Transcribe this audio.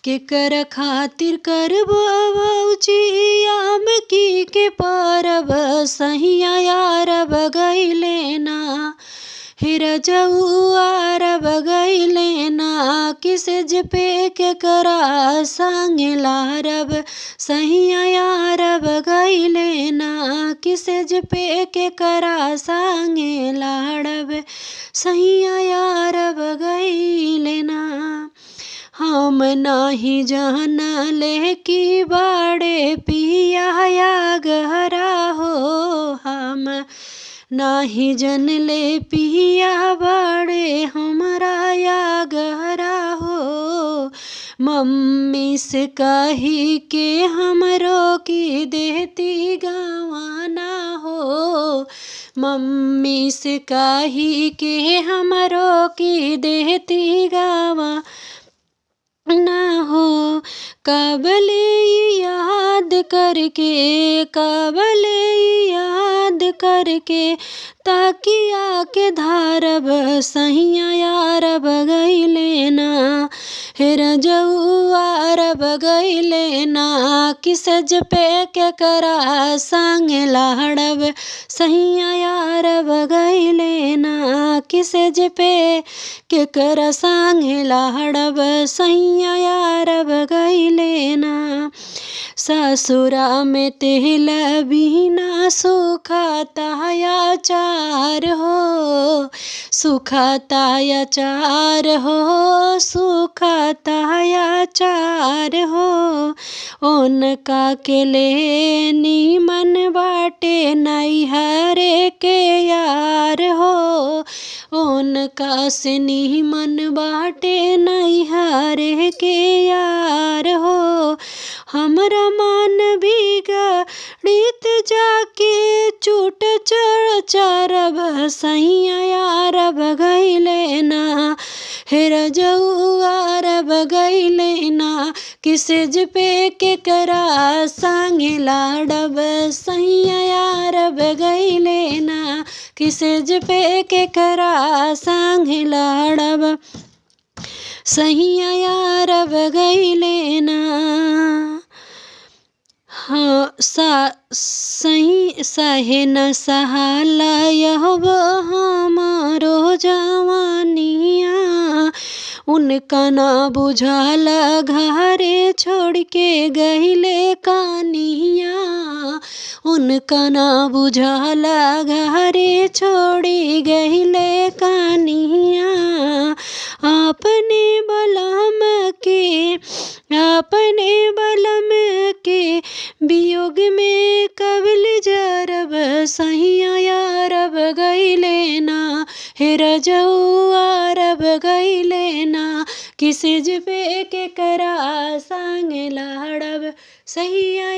केकर खातिर करबो भौजी आम की के परब सहिया यारब गइले ना हे रजउआरब गइले ना किसेज पे केकरा संगे लारब सहिया यारब गइले ना किसेज पे केकरा संगे लाड़ब सहिया यारब गइले ना। हम नाही जानले कि बाड़े पिया या गहरा हो हम नाही जनले पिया बाड़े हमरा या गहरा हो। मम्मी से कही के हमरो की देती गवाना हो मम्मी से कही के हमरो की देती गवा ना हो। काबले याद करके ताकिया के धारब सहिया यारब गइले ना हे रजउआरब गइले ना किसेज पे केकरा संगे लाड़ब सहिया यारब गइले ना किसेज पे केकरा संगे लाड़ब सहिया यारब गइले ना। ससुरा में तेल बिना सुखाता अचार हो सुखाता अचार हो सुखाता अचार हो। उनका के ले नीमन बाटे नैहरे के यार हो उनका से नीमन बाटे नैहरे के यार हो। हमरा मन बिगड़ित जाके चूट चरब सहिया यारब गइले ना हे रजउआरब गइले ना किसेज पे केकरा संगे लाड़ब सहिया यारब गइले ना किसेज पे केकरा संगे लाड़ब सहिया यारब गइले ना। हाँ सहे न सहाला यहब हमारो जवानिया उनका ना बुझाला घरे छोड़ के गइले कानिया उनका ना बुझाला घरे छोड़ी गइले कानिया। अपने बलम के वियोग में कबिल जरब सहिया यारब गइले ना हे रजउआरब गइले ना किसेज पे केकरा संगे लाड़ब सहिया